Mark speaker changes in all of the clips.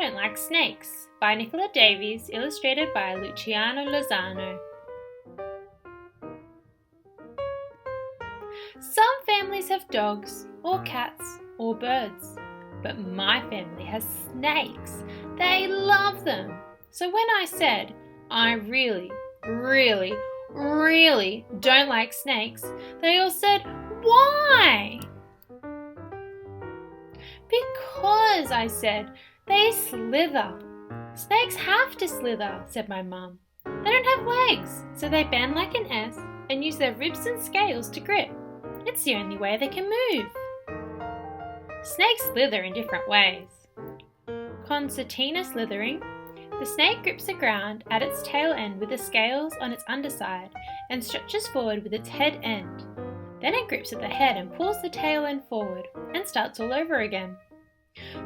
Speaker 1: Don't Like Snakes by Nicola, illustrated by Luciano, Lozano. Some families have dogs, or cats, or birds, but my family has snakes. They love them. So when I said, I really don't like snakes, they all said, why? Because, I said, they slither. Snakes have to slither, said my mum. They don't have legs, so they bend like an S and use their ribs and scales to grip. It's the only way they can move. Snakes slither in different ways. Concertina slithering. The snake grips the ground at its tail end with the scales on its underside and stretches forward with its head end. Then it grips at the head and pulls the tail end forward and starts all over again.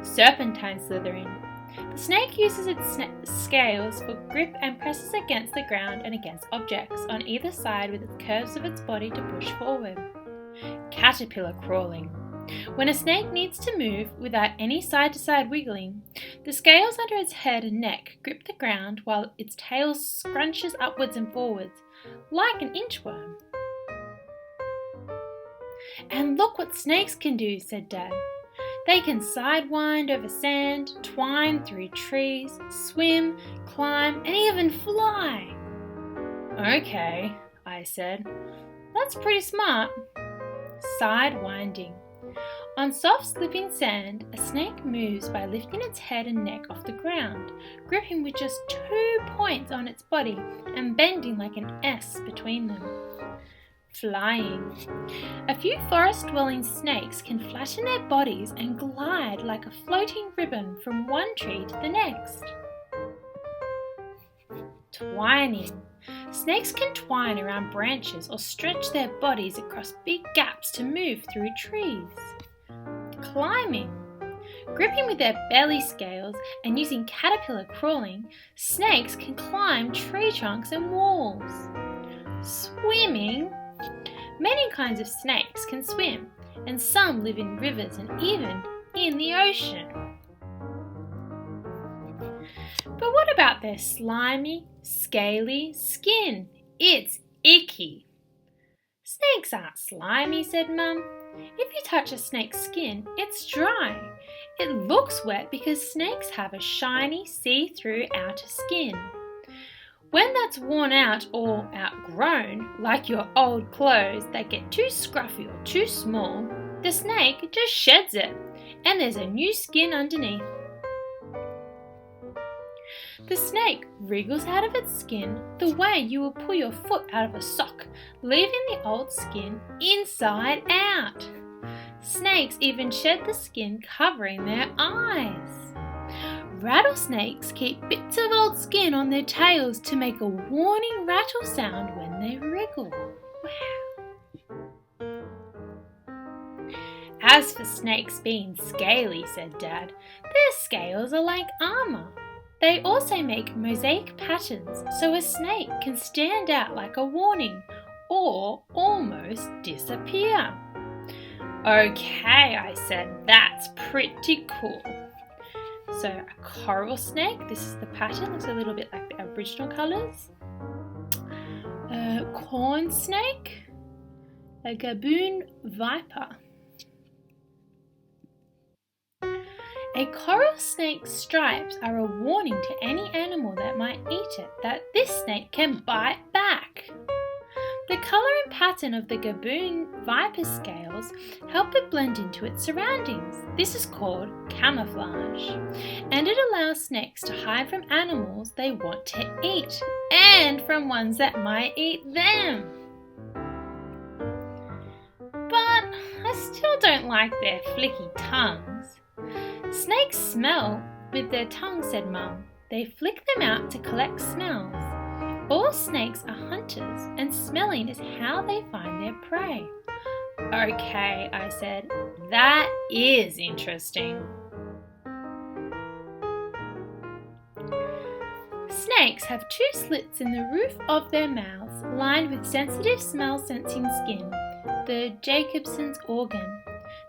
Speaker 1: Serpentine slithering. The snake uses its scales for grip and presses against the ground and against objects on either side with the curves of its body to push forward. Caterpillar crawling. When a snake needs to move without any side-to-side wiggling, the scales under its head and neck grip the ground while its tail scrunches upwards and forwards, like an inchworm. And look what snakes can do, said Dad. They can sidewind over sand, twine through trees, swim, climb, and even fly. Okay, I said. That's pretty smart. Sidewinding. On soft slipping sand, a snake moves by lifting its head and neck off the ground, gripping with just 2 points on its body and bending like an S between them. Flying. A few forest-dwelling snakes can flatten their bodies and glide like a floating ribbon from one tree to the next. Twining. Snakes can twine around branches or stretch their bodies across big gaps to move through trees. Climbing. Gripping with their belly scales and using caterpillar crawling, snakes can climb tree trunks and walls. Swimming. Many kinds of snakes can swim, and some live in rivers and even in the ocean. But what about their slimy, scaly skin? It's icky. Snakes aren't slimy, said Mum. If you touch a snake's skin, it's dry. It looks wet because snakes have a shiny, see-through outer skin. When that's worn out or outgrown, like your old clothes that get too scruffy or too small, the snake just sheds it, and there's a new skin underneath. The snake wriggles out of its skin the way you will pull your foot out of a sock, leaving the old skin inside out. Snakes even shed the skin covering their eyes. Rattlesnakes keep bits of old skin on their tails to make a warning rattle sound when they wriggle. Wow. As for snakes being scaly, said Dad, their scales are like armour. They also make mosaic patterns so a snake can stand out like a warning or almost disappear. Okay, I said, that's pretty cool. So a coral snake, this is the pattern, looks a little bit like the original colours. A corn snake, a gaboon viper. A coral snake's stripes are a warning to any animal that might eat it that this snake can bite back. The colour and pattern of the gaboon viper's scales help it blend into its surroundings. This is called camouflage, and it allows snakes to hide from animals they want to eat and from ones that might eat them. But I still don't like their flicky tongues. Snakes smell with their tongues, said Mum. They flick them out to collect smells. All snakes are hunters, and smelling is how they find their prey. Okay, I said, that is interesting. Snakes have 2 slits in the roof of their mouths lined with sensitive smell-sensing skin, the Jacobson's organ.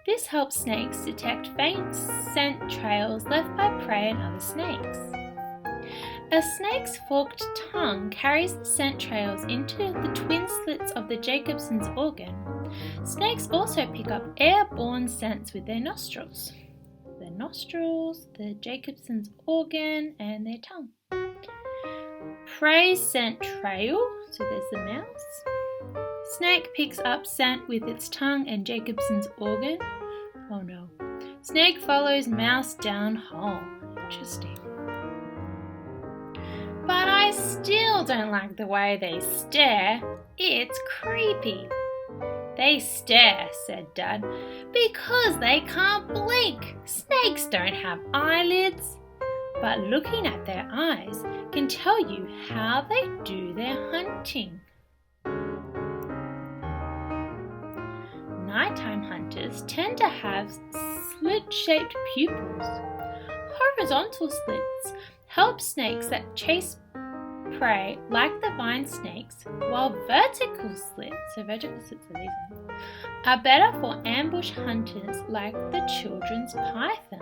Speaker 1: This helps snakes detect faint scent trails left by prey and other snakes. A snake's forked tongue carries the scent trails into the twin slits of the Jacobson's organ. Snakes also pick up airborne scents with their nostrils. The nostrils, the Jacobson's organ, and their tongue. Prey scent trail, so there's the mouse. Snake picks up scent with its tongue and Jacobson's organ. Oh no. Snake follows mouse down hole. Interesting. But I still don't like the way they stare. It's creepy. They stare, said Dad, because they can't blink. Snakes don't have eyelids. But looking at their eyes can tell you how they do their hunting. Nighttime hunters tend to have slit-shaped pupils. Horizontal slits help snakes that chase prey like the vine snakes, while vertical slits, so vertical slits are these ones, are better for ambush hunters like the children's python.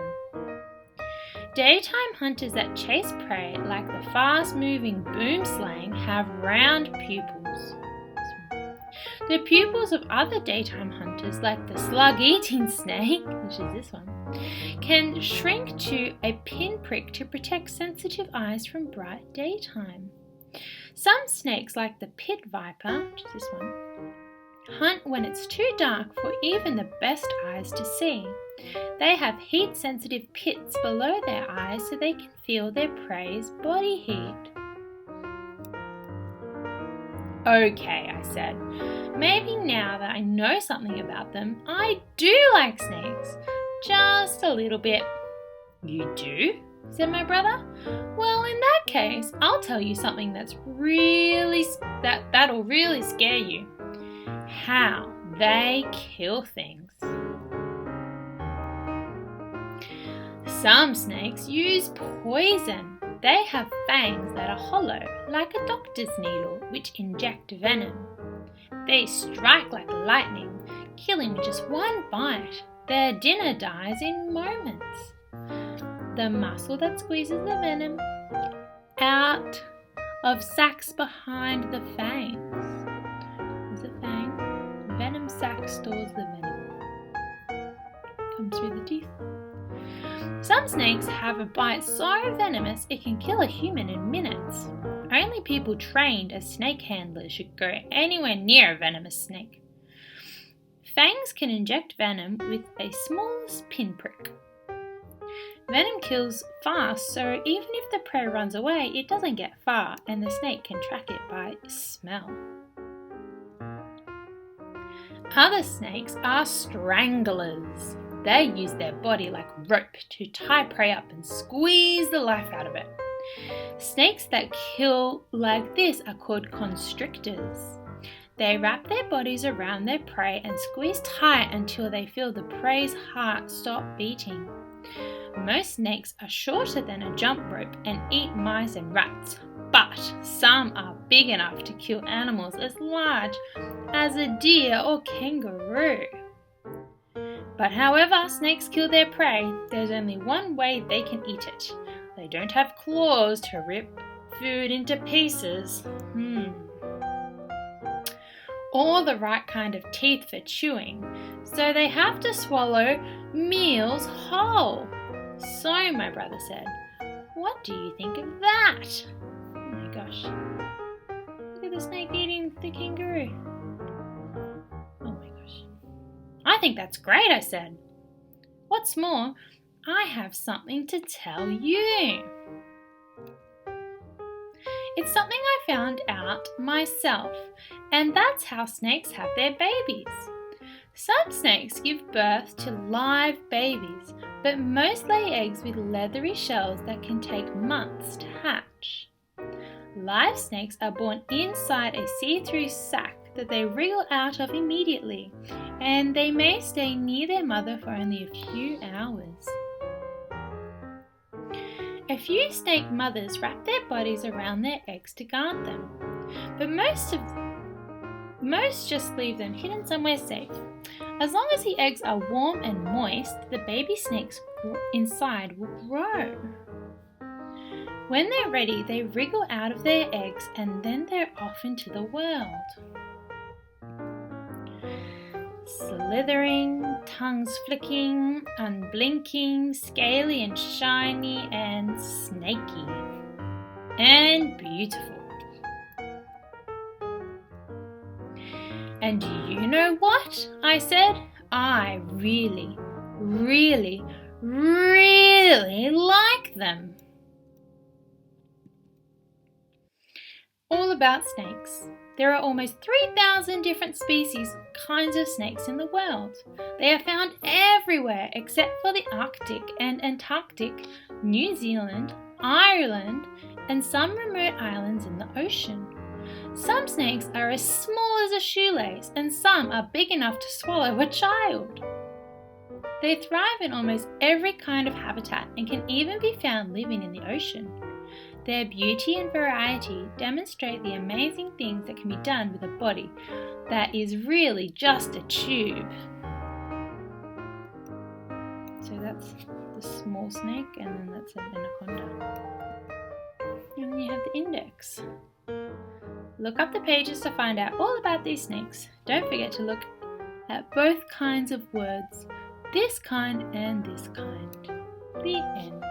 Speaker 1: Daytime hunters that chase prey like the fast-moving boomslang have round pupils. The pupils of other daytime hunters like the slug-eating snake, which is this one, can shrink to a pinprick to protect sensitive eyes from bright daytime. Some snakes, like the pit viper, which is this one, hunt when it's too dark for even the best eyes to see. They have heat-sensitive pits below their eyes so they can feel their prey's body heat. Okay, I said. Maybe now that I know something about them, I do like snakes. Just a little bit. You do? Said my brother. Well, in that case, I'll tell you something that'll really scare you. How they kill things. Some snakes use poison. They have fangs that are hollow, like a doctor's needle, which inject venom. They strike like lightning, killing with just one bite. Their dinner dies in moments. The muscle that squeezes the venom out of sacs behind the fangs. There's a fang. Venom sac stores the venom. Comes through the teeth. Some snakes have a bite so venomous it can kill a human in minutes. Only people trained as snake handlers should go anywhere near a venomous snake. Fangs can inject venom with a smallest pinprick. Venom kills fast, so even if the prey runs away, it doesn't get far and the snake can track it by smell. Other snakes are stranglers. They use their body like rope to tie prey up and squeeze the life out of it. Snakes that kill like this are called constrictors. They wrap their bodies around their prey and squeeze tight until they feel the prey's heart stop beating. Most snakes are shorter than a jump rope and eat mice and rats, but some are big enough to kill animals as large as a deer or kangaroo. But however snakes kill their prey, there's only one way they can eat it. They don't have claws to rip food into pieces. Or the right kind of teeth for chewing, so they have to swallow meals whole. So, my brother said, what do you think of that? Oh my gosh. Look at the snake eating the kangaroo. Oh my gosh. I think that's great, I said. What's more, I have something to tell you. It's something I found out myself, and that's how snakes have their babies. Some snakes give birth to live babies, but most lay eggs with leathery shells that can take months to hatch. Live snakes are born inside a see-through sac that they wriggle out of immediately, and they may stay near their mother for only a few hours. A few snake mothers wrap their bodies around their eggs to guard them, but most of Most just leave them hidden somewhere safe. As long as the eggs are warm and moist, the baby snakes inside will grow. When they're ready, they wriggle out of their eggs and then they're off into the world. Slithering, tongues flicking, unblinking, scaly and shiny and snaky. And beautiful. And you know what? I said. I really, really, really like them. All about snakes. There are almost 3,000 different kinds of snakes in the world. They are found everywhere except for the Arctic and Antarctic, New Zealand, Ireland, and some remote islands in the ocean. Some snakes are as small as a shoelace and some are big enough to swallow a child. They thrive in almost every kind of habitat and can even be found living in the ocean. Their beauty and variety demonstrate the amazing things that can be done with a body that is really just a tube. So that's the small snake, and then that's an anaconda. And then you have the index. Look up the pages to find out all about these snakes. Don't forget to look at both kinds of words, this kind and this kind. The end.